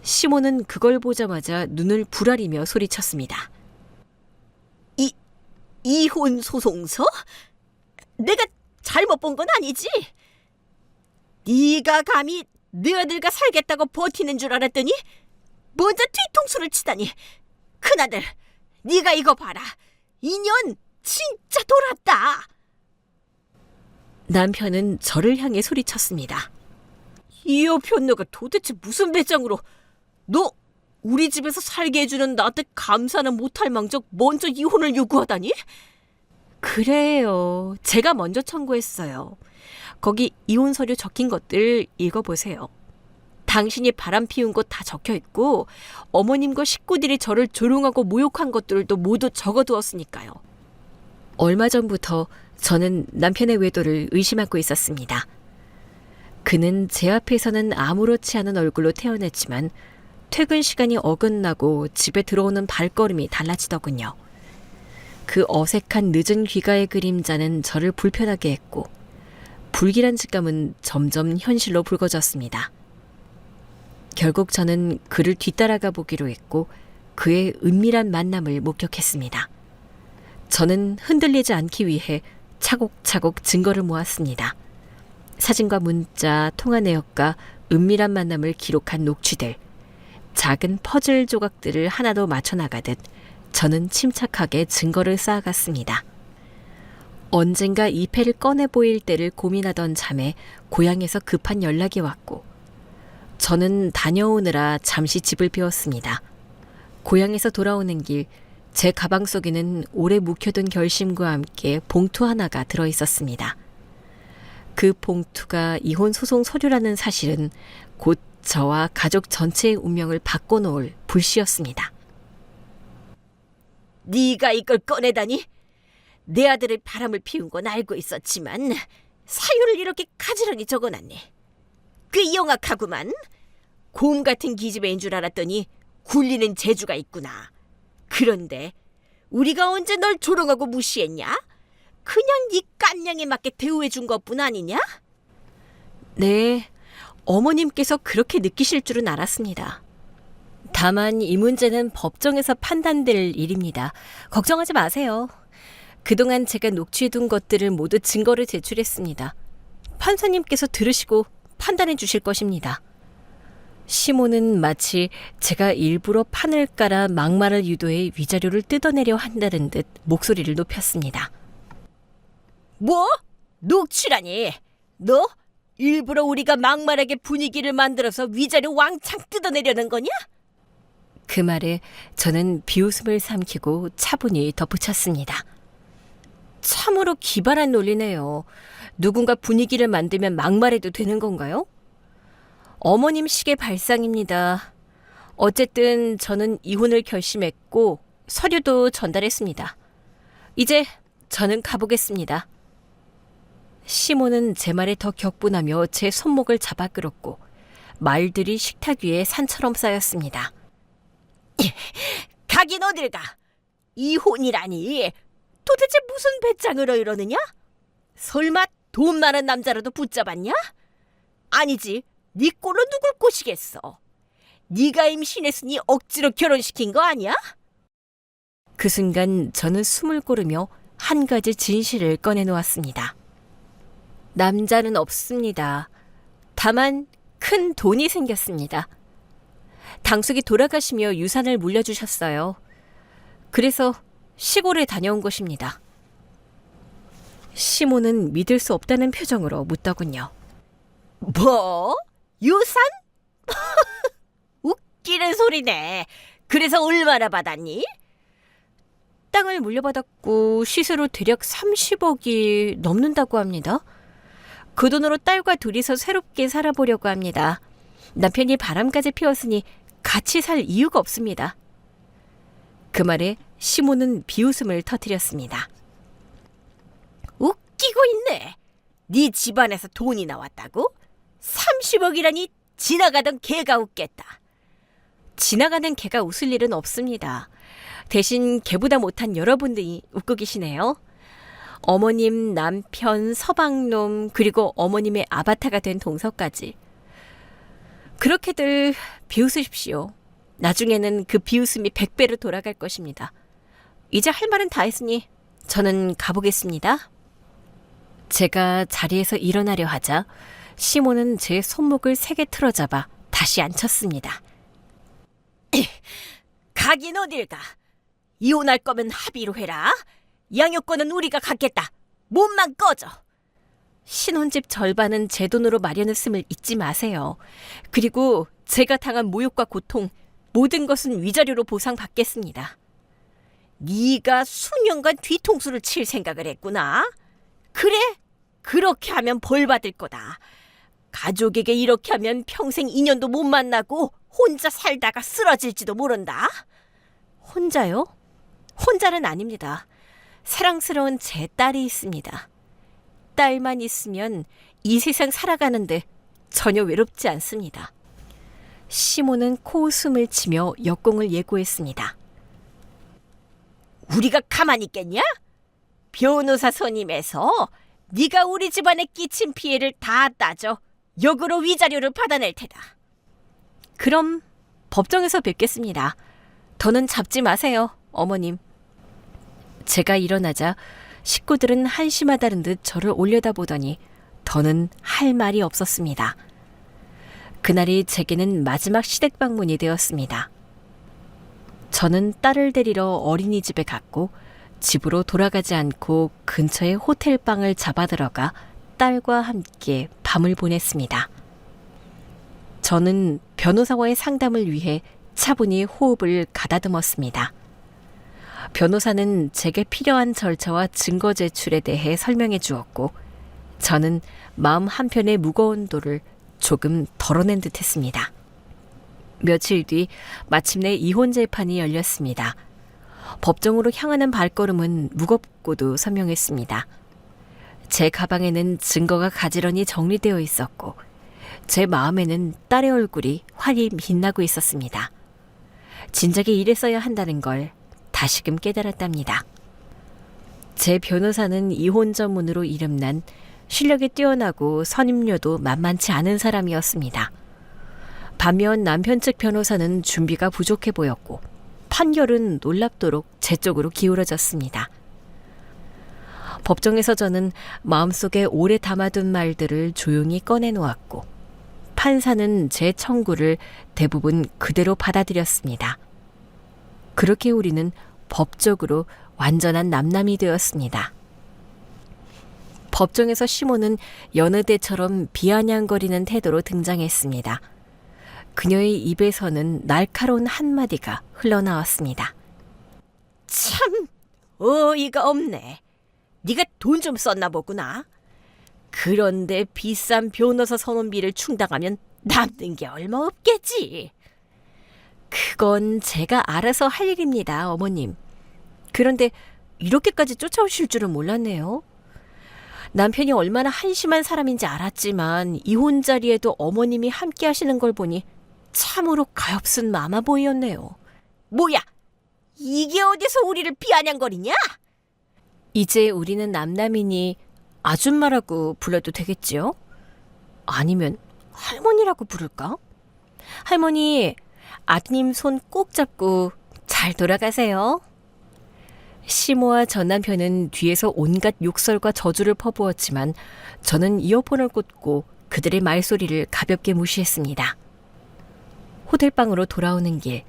시몬은 그걸 보자마자 눈을 부라리며 소리쳤습니다. 이혼 소송서? 내가 잘못 본 건 아니지? 네가 감히 네 아들과 살겠다고 버티는 줄 알았더니 먼저 뒤통수를 치다니. 큰아들, 네가 이거 봐라. 인연 진짜 돌았다. 남편은 저를 향해 소리쳤습니다. 이 여편 너가 도대체 무슨 배짱으로 너 우리 집에서 살게 해주는 나한테 감사는 못할 망정 먼저 이혼을 요구하다니? 그래요. 제가 먼저 청구했어요. 거기 이혼 서류 적힌 것들 읽어보세요. 당신이 바람 피운 것 다 적혀있고 어머님과 식구들이 저를 조롱하고 모욕한 것들도 모두 적어두었으니까요. 얼마 전부터 저는 남편의 외도를 의심하고 있었습니다. 그는 제 앞에서는 아무렇지 않은 얼굴로 태어났지만 퇴근 시간이 어긋나고 집에 들어오는 발걸음이 달라지더군요. 그 어색한 늦은 귀가의 그림자는 저를 불편하게 했고 불길한 직감은 점점 현실로 불거졌습니다. 결국 저는 그를 뒤따라가 보기로 했고 그의 은밀한 만남을 목격했습니다. 저는 흔들리지 않기 위해 차곡차곡 증거를 모았습니다. 사진과 문자, 통화 내역과 은밀한 만남을 기록한 녹취들, 작은 퍼즐 조각들을 하나 더 맞춰나가듯 저는 침착하게 증거를 쌓아갔습니다. 언젠가 이 패를 꺼내 보일 때를 고민하던 참에 고향에서 급한 연락이 왔고 저는 다녀오느라 잠시 집을 비웠습니다. 고향에서 돌아오는 길 제 가방 속에는 오래 묵혀둔 결심과 함께 봉투 하나가 들어있었습니다. 그 봉투가 이혼 소송 서류라는 사실은 곧 저와 가족 전체의 운명을 바꿔놓을 불씨였습니다. 네가 이걸 꺼내다니? 내 아들의 바람을 피운 건 알고 있었지만 사유를 이렇게 가지런히 적어놨네. 꽤 영악하구만. 곰 같은 기집애인 줄 알았더니 굴리는 재주가 있구나. 그런데 우리가 언제 널 조롱하고 무시했냐? 그냥 네 깐냥에 맞게 대우해준 것뿐 아니냐? 네, 어머님께서 그렇게 느끼실 줄은 알았습니다. 다만 이 문제는 법정에서 판단될 일입니다. 걱정하지 마세요. 그동안 제가 녹취해둔 것들을 모두 증거를 제출했습니다. 판사님께서 들으시고 판단해 주실 것입니다. 시몬은 마치 제가 일부러 판을 깔아 막말을 유도해 위자료를 뜯어내려 한다는 듯 목소리를 높였습니다. 뭐? 녹취라니? 너 일부러 우리가 막말하게 분위기를 만들어서 위자료 왕창 뜯어내려는 거냐? 그 말에 저는 비웃음을 삼키고 차분히 덧붙였습니다. 참으로 기발한 논리네요. 누군가 분위기를 만들면 막말해도 되는 건가요? 어머님식의 발상입니다. 어쨌든 저는 이혼을 결심했고 서류도 전달했습니다. 이제 저는 가보겠습니다. 시몬은 제 말에 더 격분하며 제 손목을 잡아 끌었고 말들이 식탁 위에 산처럼 쌓였습니다. 가긴 어딜 가? 이혼이라니? 도대체 무슨 배짱으로 이러느냐? 설마 돈 많은 남자라도 붙잡았냐? 아니지, 네 꼴로 누굴 꼬시겠어? 네가 임신했으니 억지로 결혼시킨 거 아니야? 그 순간 저는 숨을 고르며 한 가지 진실을 꺼내놓았습니다. 남자는 없습니다. 다만 큰 돈이 생겼습니다. 당숙이 돌아가시며 유산을 물려주셨어요. 그래서 시골에 다녀온 것입니다. 시몬은 믿을 수 없다는 표정으로 묻더군요. 뭐? 유산? 웃기는 소리네. 그래서 얼마나 받았니? 땅을 물려받았고 시세로 대략 30억이 넘는다고 합니다. 그 돈으로 딸과 둘이서 새롭게 살아보려고 합니다. 남편이 바람까지 피웠으니 같이 살 이유가 없습니다. 그 말에 시몬은 비웃음을 터뜨렸습니다. 웃기고 있네. 네 집안에서 돈이 나왔다고? 30억이라니 지나가던 개가 웃겠다. 지나가는 개가 웃을 일은 없습니다. 대신 개보다 못한 여러분들이 웃고 계시네요. 어머님, 남편, 서방놈, 그리고 어머님의 아바타가 된 동서까지. 그렇게들 비웃으십시오. 나중에는 그 비웃음이 100배로 돌아갈 것입니다. 이제 할 말은 다 했으니 저는 가보겠습니다. 제가 자리에서 일어나려 하자 시몬은 제 손목을 세게 틀어잡아 다시 앉혔습니다. 가긴 어딜 가. 이혼할 거면 합의로 해라. 양육권은 우리가 갖겠다. 몸만 꺼져. 신혼집 절반은 제 돈으로 마련했음을 잊지 마세요. 그리고 제가 당한 모욕과 고통, 모든 것은 위자료로 보상받겠습니다. 네가 수년간 뒤통수를 칠 생각을 했구나. 그래, 그렇게 하면 벌 받을 거다. 가족에게 이렇게 하면 평생 인연도 못 만나고 혼자 살다가 쓰러질지도 모른다. 혼자요? 혼자는 아닙니다. 사랑스러운 제 딸이 있습니다. 딸만 있으면 이 세상 살아가는데 전혀 외롭지 않습니다. 시몬은 코웃음을 치며 역공을 예고했습니다. 우리가 가만히 있겠냐? 변호사 선임해서 네가 우리 집안에 끼친 피해를 다 따져 역으로 위자료를 받아낼 테다. 그럼 법정에서 뵙겠습니다. 더는 잡지 마세요, 어머님. 제가 일어나자 식구들은 한심하다는 듯 저를 올려다보더니 더는 할 말이 없었습니다. 그날이 제게는 마지막 시댁 방문이 되었습니다. 저는 딸을 데리러 어린이집에 갔고 집으로 돌아가지 않고 근처의 호텔방을 잡아 들어가 딸과 함께 밤을 보냈습니다. 저는 변호사와의 상담을 위해 차분히 호흡을 가다듬었습니다. 변호사는 제게 필요한 절차와 증거 제출에 대해 설명해 주었고 저는 마음 한편의 무거운 돌을 조금 덜어낸 듯했습니다. 며칠 뒤 마침내 이혼 재판이 열렸습니다. 법정으로 향하는 발걸음은 무겁고도 선명했습니다. 제 가방에는 증거가 가지런히 정리되어 있었고 제 마음에는 딸의 얼굴이 환히 빛나고 있었습니다. 진작에 이랬어야 한다는 걸 다시금 깨달았답니다. 제 변호사는 이혼 전문으로 이름난 실력이 뛰어나고 선임료도 만만치 않은 사람이었습니다. 반면 남편 측 변호사는 준비가 부족해 보였고 판결은 놀랍도록 제 쪽으로 기울어졌습니다. 법정에서 저는 마음속에 오래 담아둔 말들을 조용히 꺼내놓았고 판사는 제 청구를 대부분 그대로 받아들였습니다. 그렇게 우리는 법적으로 완전한 남남이 되었습니다. 법정에서 시모는 여느 때처럼 비아냥거리는 태도로 등장했습니다. 그녀의 입에서는 날카로운 한마디가 흘러나왔습니다. 참 어이가 없네. 네가 돈 좀 썼나 보구나. 그런데 비싼 변호사 선원비를 충당하면 남는 게 얼마 없겠지. 그건 제가 알아서 할 일입니다, 어머님. 그런데 이렇게까지 쫓아오실 줄은 몰랐네요. 남편이 얼마나 한심한 사람인지 알았지만 이혼 자리에도 어머님이 함께 하시는 걸 보니 참으로 가엾은 마마보이였네요. 뭐야? 이게 어디서 우리를 비아냥거리냐? 이제 우리는 남남이니 아줌마라고 불러도 되겠지요? 아니면 할머니라고 부를까? 할머니, 아드님 손 꼭 잡고 잘 돌아가세요. 시모와 전 남편은 뒤에서 온갖 욕설과 저주를 퍼부었지만 저는 이어폰을 꽂고 그들의 말소리를 가볍게 무시했습니다. 호텔방으로 돌아오는 길,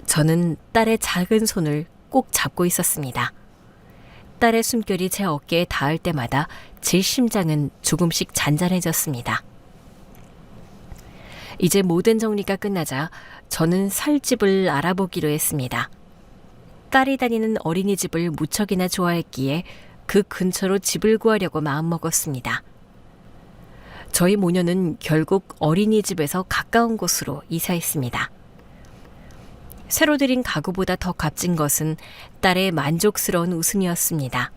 저는 딸의 작은 손을 꼭 잡고 있었습니다. 딸의 숨결이 제 어깨에 닿을 때마다 제 심장은 조금씩 잔잔해졌습니다. 이제 모든 정리가 끝나자 저는 살 집을 알아보기로 했습니다. 딸이 다니는 어린이집을 무척이나 좋아했기에 그 근처로 집을 구하려고 마음먹었습니다. 저희 모녀는 결국 어린이집에서 가까운 곳으로 이사했습니다. 새로 들인 가구보다 더 값진 것은 딸의 만족스러운 웃음이었습니다.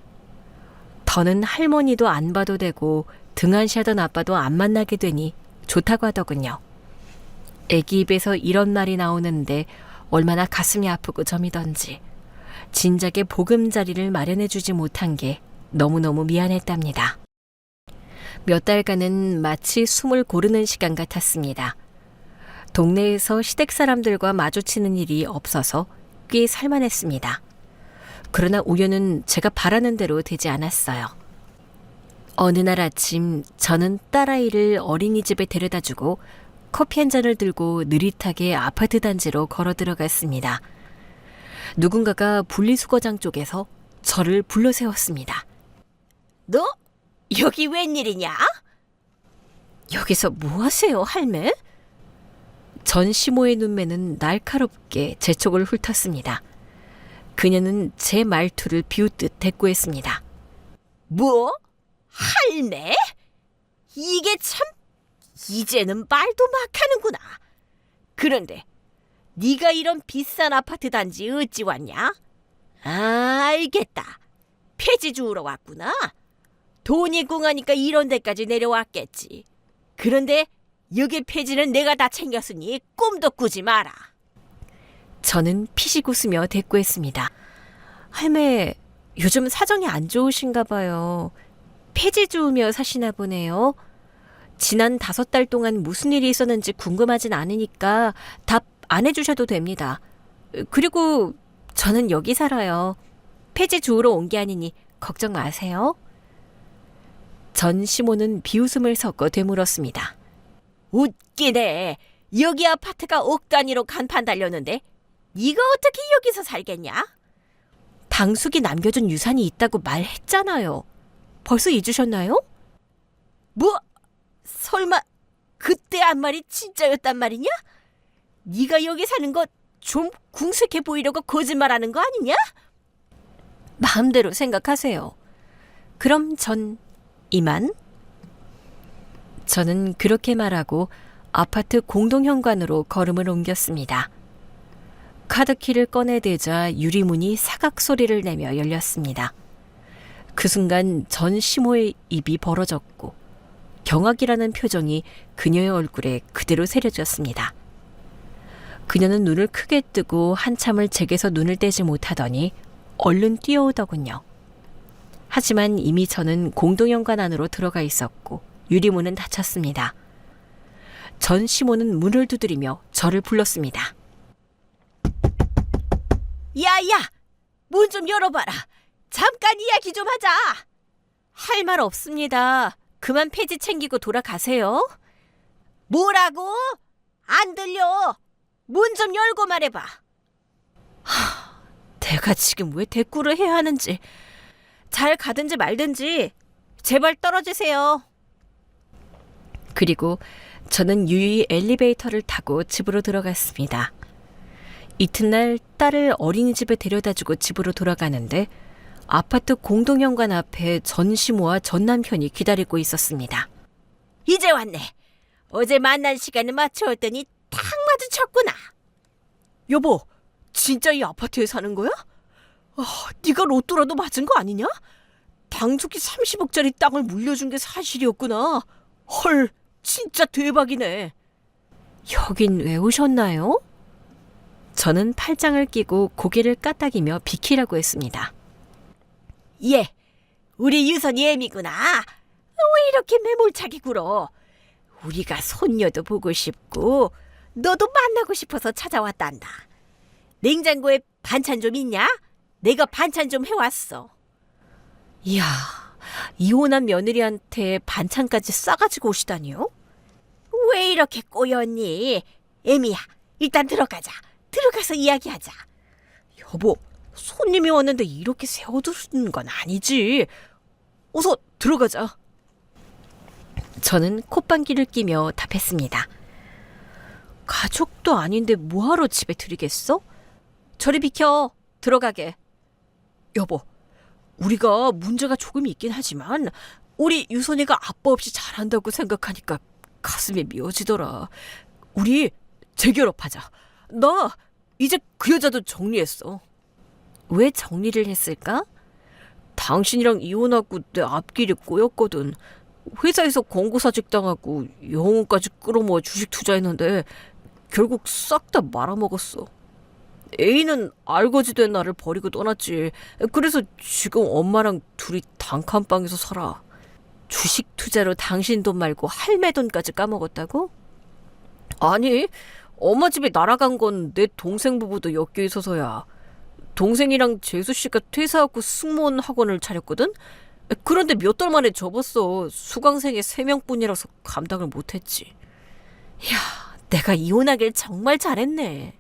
더는 할머니도 안 봐도 되고 등한시하던 아빠도 안 만나게 되니 좋다고 하더군요. 애기 입에서 이런 말이 나오는데 얼마나 가슴이 아프고 점이던지 진작에 보금자리를 마련해주지 못한 게 너무너무 미안했답니다. 몇 달간은 마치 숨을 고르는 시간 같았습니다. 동네에서 시댁 사람들과 마주치는 일이 없어서 꽤 살만했습니다. 그러나 우연은 제가 바라는 대로 되지 않았어요. 어느 날 아침 저는 딸아이를 어린이집에 데려다주고 커피 한 잔을 들고 느릿하게 아파트 단지로 걸어 들어갔습니다. 누군가가 분리수거장 쪽에서 저를 불러세웠습니다. 너 여기 웬일이냐? 여기서 뭐 하세요, 할매? 전 시모의 눈매는 날카롭게 제 촉을 훑었습니다. 그녀는 제 말투를 비웃듯 대꾸했습니다. 뭐? 할매? 이게 참 이제는 말도 막 하는구나. 그런데 네가 이런 비싼 아파트 단지 어찌 왔냐? 아, 알겠다. 폐지 주우러 왔구나. 돈이 궁하니까 이런 데까지 내려왔겠지. 그런데 여기 폐지는 내가 다 챙겼으니 꿈도 꾸지 마라. 저는 피식 웃으며 대꾸했습니다. 할매, 요즘 사정이 안 좋으신가 봐요. 폐지 주우며 사시나 보네요. 지난 5달 동안 무슨 일이 있었는지 궁금하진 않으니까 답 안 해주셔도 됩니다. 그리고 저는 여기 살아요. 폐지 주우러 온 게 아니니 걱정 마세요. 전 시모는 비웃음을 섞어 되물었습니다. 웃기네. 여기 아파트가 억 단위로 간판 달렸는데 네가 어떻게 여기서 살겠냐? 당숙이 남겨준 유산이 있다고 말했잖아요. 벌써 잊으셨나요? 뭐? 설마 그때 한 말이 진짜였단 말이냐? 네가 여기 사는 거 좀 궁색해 보이려고 거짓말하는 거 아니냐? 마음대로 생각하세요. 그럼 전 이만? 저는 그렇게 말하고 아파트 공동현관으로 걸음을 옮겼습니다. 카드키를 꺼내대자 유리문이 사각 소리를 내며 열렸습니다. 그 순간 전 시모의 입이 벌어졌고 경악이라는 표정이 그녀의 얼굴에 그대로 새려졌습니다. 그녀는 눈을 크게 뜨고 한참을 제게서 눈을 떼지 못하더니 얼른 뛰어오더군요. 하지만 이미 저는 공동현관 안으로 들어가 있었고 유리문은 닫혔습니다. 전 시모는 문을 두드리며 저를 불렀습니다. 야야! 문 좀 열어봐라. 잠깐 이야기 좀 하자. 할 말 없습니다. 그만 폐지 챙기고 돌아가세요. 뭐라고? 안 들려. 문 좀 열고 말해봐. 내가 지금 왜 대꾸를 해야 하는지. 잘 가든지 말든지 제발 떨어지세요. 그리고 저는 유유히 엘리베이터를 타고 집으로 들어갔습니다. 이튿날 딸을 어린이집에 데려다주고 집으로 돌아가는데 아파트 공동현관 앞에 전 시모와 전 남편이 기다리고 있었습니다. 이제 왔네. 어제 만난 시간에 맞춰왔더니 딱 마주쳤구나. 여보, 진짜 이 아파트에 사는 거야? 네가 로또라도 맞은 거 아니냐? 당숙이 30억짜리 땅을 물려준 게 사실이었구나. 헐, 진짜 대박이네. 여긴 왜 오셨나요? 저는 팔짱을 끼고 고개를 까딱이며 비키라고 했습니다. 예, 우리 유선이 애미구나. 왜 이렇게 매몰차게 굴어? 우리가 손녀도 보고 싶고 너도 만나고 싶어서 찾아왔단다. 냉장고에 반찬 좀 있냐? 내가 반찬 좀 해왔어. 이야, 이혼한 며느리한테 반찬까지 싸가지고 오시다니요? 왜 이렇게 꼬였니? 애미야, 일단 들어가자. 들어가서 이야기하자. 여보, 손님이 왔는데 이렇게 세워두는 건 아니지. 어서 들어가자. 저는 콧방귀를 끼며 답했습니다. 가족도 아닌데 뭐하러 집에 들이겠어? 저리 비켜. 들어가게. 여보, 우리가 문제가 조금 있긴 하지만 우리 유선이가 아빠 없이 잘한다고 생각하니까 가슴이 미어지더라. 우리 재결합하자. 나 이제 그 여자도 정리했어. 왜 정리를 했을까? 당신이랑 이혼하고 내 앞길이 꼬였거든. 회사에서 권고사직 당하고 영혼까지 끌어모아 주식 투자했는데 결국 싹 다 말아먹었어. A는 알거지된 나를 버리고 떠났지. 그래서 지금 엄마랑 둘이 단칸방에서 살아. 주식 투자로 당신 돈 말고 할매 돈까지 까먹었다고? 아니, 엄마 집에 날아간 건 내 동생 부부도 엮여 있어서야. 동생이랑 재수 씨가 퇴사하고 승무원 학원을 차렸거든? 그런데 몇 달 만에 접었어. 수강생이 3명뿐이라서 감당을 못했지. 이야, 내가 이혼하길 정말 잘했네.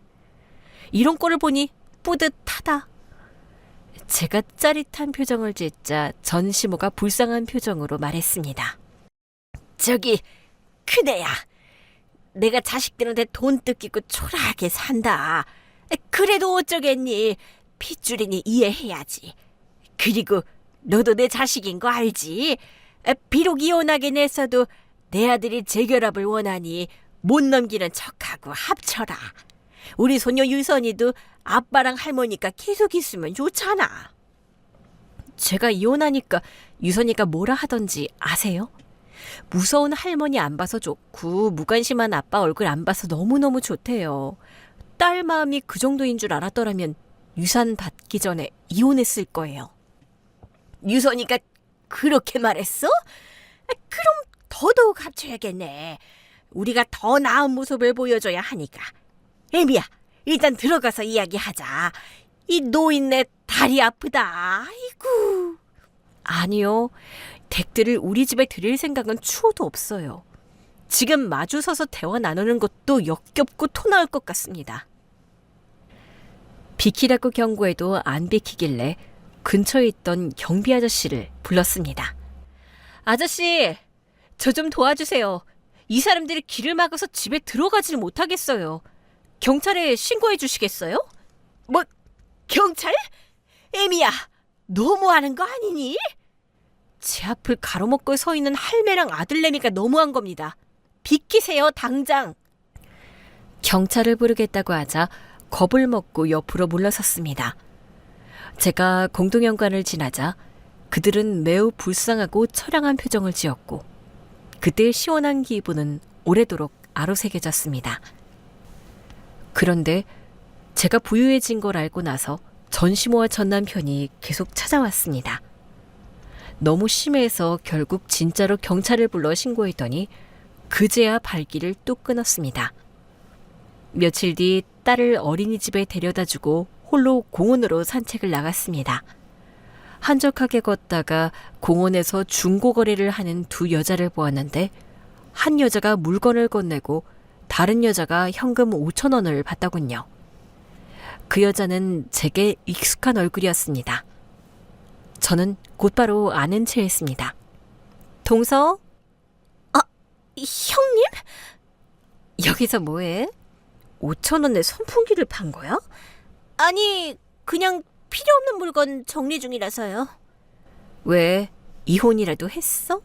이런 꼴을 보니 뿌듯하다. 제가 짜릿한 표정을 짓자 전 시모가 불쌍한 표정으로 말했습니다. 저기 큰애야, 내가 자식들한테 돈 뜯기고 초라하게 산다. 그래도 어쩌겠니? 핏줄이니 이해해야지. 그리고 너도 내 자식인 거 알지? 비록 이혼하긴 했어도 내 아들이 재결합을 원하니 못 넘기는 척하고 합쳐라. 우리 소녀 유선이도 아빠랑 할머니가 계속 있으면 좋잖아. 제가 이혼하니까 유선이가 뭐라 하던지 아세요? 무서운 할머니 안 봐서 좋고 무관심한 아빠 얼굴 안 봐서 너무너무 좋대요. 딸 마음이 그 정도인 줄 알았더라면 유산 받기 전에 이혼했을 거예요. 유선이가 그렇게 말했어? 그럼 더더욱 합쳐야겠네. 우리가 더 나은 모습을 보여줘야 하니까. 애미야, 일단 들어가서 이야기하자. 이 노인네 다리 아프다. 아이고. 아니요. 댁들을 우리 집에 들일 생각은 추호도 없어요. 지금 마주서서 대화 나누는 것도 역겹고 토 나올 것 같습니다. 비키라고 경고해도 안 비키길래 근처에 있던 경비 아저씨를 불렀습니다. 아저씨, 저 좀 도와주세요. 이 사람들이 길을 막아서 집에 들어가지를 못하겠어요. 경찰에 신고해 주시겠어요? 뭐 경찰? 애미야, 너무하는 거 아니니? 제 앞을 가로막고 서 있는 할매랑 아들내미가 너무한 겁니다. 비키세요, 당장. 경찰을 부르겠다고 하자 겁을 먹고 옆으로 물러섰습니다. 제가 공동연관을 지나자 그들은 매우 불쌍하고 처량한 표정을 지었고 그때의 시원한 기분은 오래도록 아로새겨졌습니다. 그런데 제가 부유해진 걸 알고 나서 전시모와 전 남편이 계속 찾아왔습니다. 너무 심해서 결국 진짜로 경찰을 불러 신고했더니 그제야 발길을 뚝 끊었습니다. 며칠 뒤 딸을 어린이집에 데려다주고 홀로 공원으로 산책을 나갔습니다. 한적하게 걷다가 공원에서 중고거래를 하는 두 여자를 보았는데 한 여자가 물건을 건네고 다른 여자가 현금 5,000원을 받더군요. 그 여자는 제게 익숙한 얼굴이었습니다. 저는 곧바로 아는 체했습니다. 동서? 형님? 여기서 뭐해? 5,000원에 선풍기를 판 거야? 아니, 그냥 필요 없는 물건 정리 중이라서요. 왜? 이혼이라도 했어?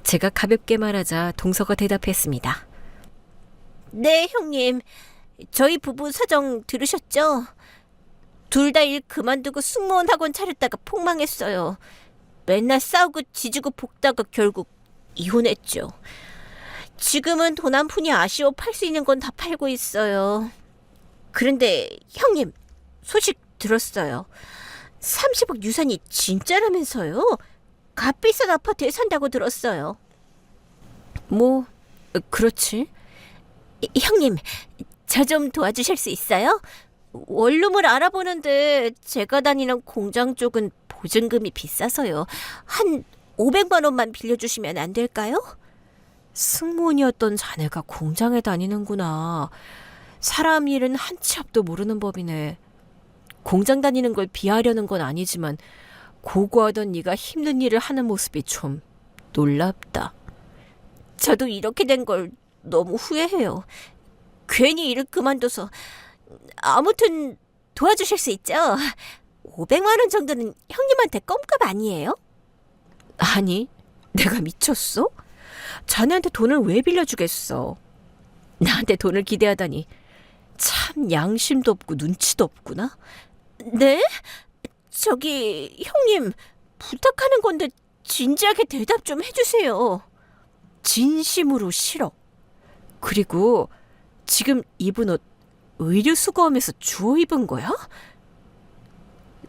제가 가볍게 말하자 동서가 대답했습니다. 네, 형님. 저희 부부 사정 들으셨죠? 둘 다 일 그만두고 승무원 학원 차렸다가 폭망했어요. 맨날 싸우고 지지고 볶다가 결국 이혼했죠. 지금은 돈 한 푼이 아쉬워 팔 수 있는 건 다 팔고 있어요. 그런데 형님, 소식 들었어요. 30억 유산이 진짜라면서요? 값비싼 아파트에 산다고 들었어요. 뭐, 그렇지. 형님, 저 좀 도와주실 수 있어요? 원룸을 알아보는데 제가 다니는 공장 쪽은 보증금이 비싸서요. 한 500만 원만 빌려주시면 안 될까요? 승무원이었던 자네가 공장에 다니는구나. 사람 일은 한 치 앞도 모르는 법이네. 공장 다니는 걸 비하려는 건 아니지만 고고하던 네가 힘든 일을 하는 모습이 좀 놀랍다. 저도 이렇게 된 걸 너무 후회해요. 괜히 일을 그만둬서. 아무튼 도와주실 수 있죠? 500만 원 정도는 형님한테 껌값 아니에요? 아니, 내가 미쳤어? 자네한테 돈을 왜 빌려주겠어? 나한테 돈을 기대하다니 참 양심도 없고 눈치도 없구나. 네? 저기 형님, 부탁하는 건데 진지하게 대답 좀 해주세요. 진심으로 싫어. 그리고 지금 입은 옷 의류수거함에서 주워 입은 거야?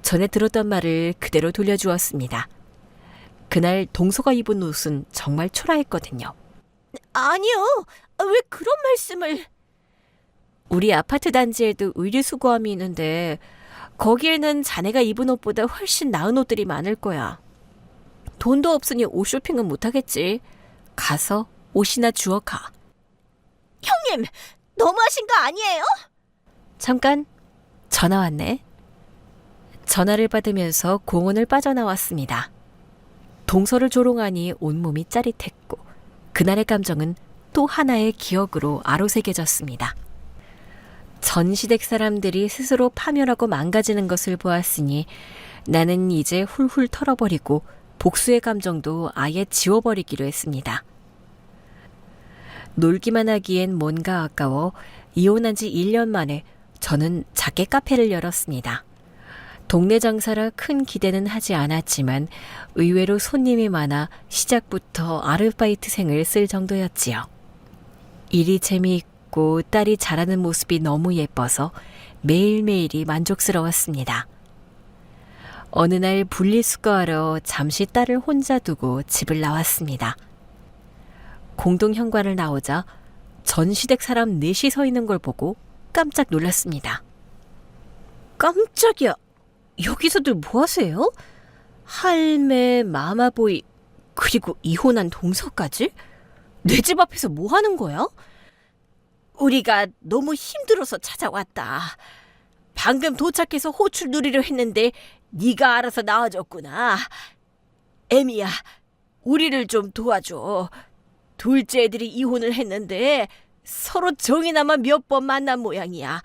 전에 들었던 말을 그대로 돌려주었습니다. 그날 동서가 입은 옷은 정말 초라했거든요. 아니요. 왜 그런 말씀을... 우리 아파트 단지에도 의류수거함이 있는데 거기에는 자네가 입은 옷보다 훨씬 나은 옷들이 많을 거야. 돈도 없으니 옷 쇼핑은 못하겠지. 가서 옷이나 주워 가. 형님, 너무하신 거 아니에요? 잠깐, 전화 왔네. 전화를 받으면서 공원을 빠져나왔습니다. 동서를 조롱하니 온몸이 짜릿했고 그날의 감정은 또 하나의 기억으로 아로새겨졌습니다. 전 시댁 사람들이 스스로 파멸하고 망가지는 것을 보았으니 나는 이제 훌훌 털어버리고 복수의 감정도 아예 지워버리기로 했습니다. 놀기만 하기엔 뭔가 아까워 이혼한 지 1년 만에 저는 작게 카페를 열었습니다. 동네 장사라 큰 기대는 하지 않았지만 의외로 손님이 많아 시작부터 아르바이트생을 쓸 정도였지요. 일이 재미있고 딸이 자라는 모습이 너무 예뻐서 매일매일이 만족스러웠습니다. 어느 날 분리수거하러 잠시 딸을 혼자 두고 집을 나왔습니다. 공동현관을 나오자 전 시댁 사람 넷이 서 있는 걸 보고 깜짝 놀랐습니다. 깜짝이야. 여기서들 뭐 하세요? 할매, 마마보이, 그리고 이혼한 동서까지? 내 집 앞에서 뭐 하는 거야? 우리가 너무 힘들어서 찾아왔다. 방금 도착해서 호출 누리려 했는데 네가 알아서 나와줬구나. 에미야, 우리를 좀 도와줘. 둘째 애들이 이혼을 했는데 서로 정이나마 몇 번 만난 모양이야.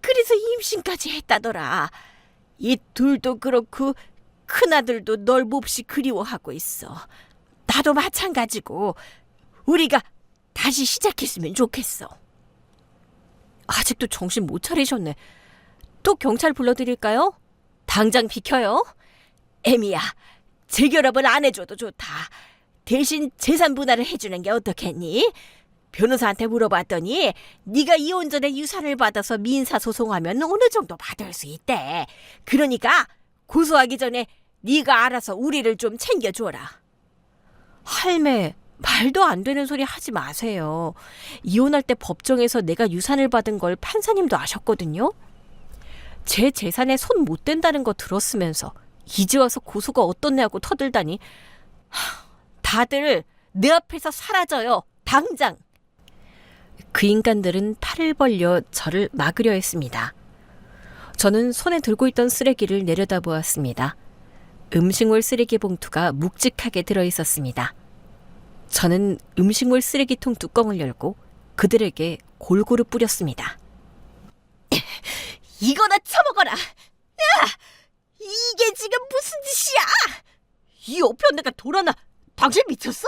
그래서 임신까지 했다더라. 이 둘도 그렇고 큰아들도 널 몹시 그리워하고 있어. 나도 마찬가지고 우리가 다시 시작했으면 좋겠어. 아직도 정신 못 차리셨네. 또 경찰 불러드릴까요? 당장 비켜요. 에미야, 재결합을 안 해줘도 좋다. 대신 재산 분할을 해주는 게 어떻겠니? 변호사한테 물어봤더니 네가 이혼 전에 유산을 받아서 민사소송하면 어느 정도 받을 수 있대. 그러니까 고소하기 전에 네가 알아서 우리를 좀 챙겨줘라. 할매, 말도 안 되는 소리 하지 마세요. 이혼할 때 법정에서 내가 유산을 받은 걸 판사님도 아셨거든요. 제 재산에 손 못 댄다는 거 들었으면서 이제 와서 고소가 어떻냐고 터들다니. 다들 내 앞에서 사라져요. 당장. 그 인간들은 팔을 벌려 저를 막으려 했습니다. 저는 손에 들고 있던 쓰레기를 내려다보았습니다. 음식물 쓰레기 봉투가 묵직하게 들어있었습니다. 저는 음식물 쓰레기통 뚜껑을 열고 그들에게 골고루 뿌렸습니다. 이거나 처먹어라. 야! 이게 지금 무슨 짓이야? 이 어편내가 돌아나. 당신 미쳤어?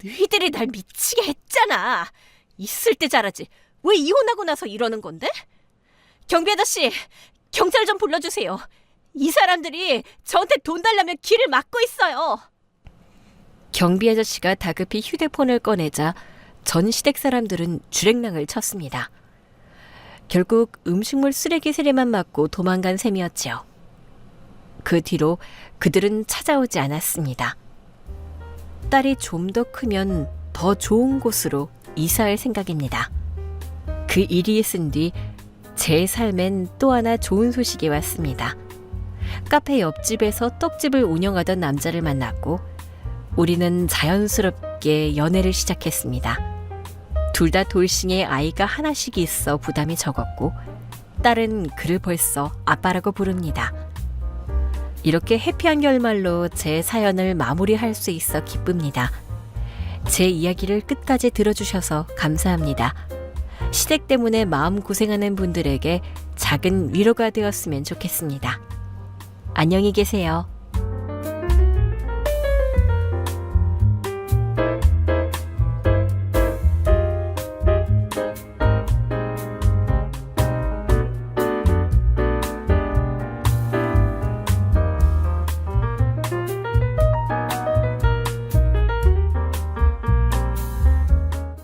너희들이 날 미치게 했잖아. 있을 때 잘하지. 왜 이혼하고 나서 이러는 건데? 경비 아저씨, 경찰 좀 불러주세요. 이 사람들이 저한테 돈 달라며 길을 막고 있어요. 경비 아저씨가 다급히 휴대폰을 꺼내자 전 시댁 사람들은 주랭랑을 쳤습니다. 결국 음식물 쓰레기 세례만 맞고 도망간 셈이었지요. 그 뒤로 그들은 찾아오지 않았습니다. 딸이 좀 더 크면 더 좋은 곳으로 이사할 생각입니다. 그 일이 있은 뒤 제 삶엔 또 하나 좋은 소식이 왔습니다. 카페 옆집에서 떡집을 운영하던 남자를 만났고 우리는 자연스럽게 연애를 시작했습니다. 둘 다 돌싱에 아이가 하나씩 있어 부담이 적었고 딸은 그를 벌써 아빠라고 부릅니다. 이렇게 해피한 결말로 제 사연을 마무리할 수 있어 기쁩니다. 제 이야기를 끝까지 들어주셔서 감사합니다. 시댁 때문에 마음고생하는 분들에게 작은 위로가 되었으면 좋겠습니다. 안녕히 계세요.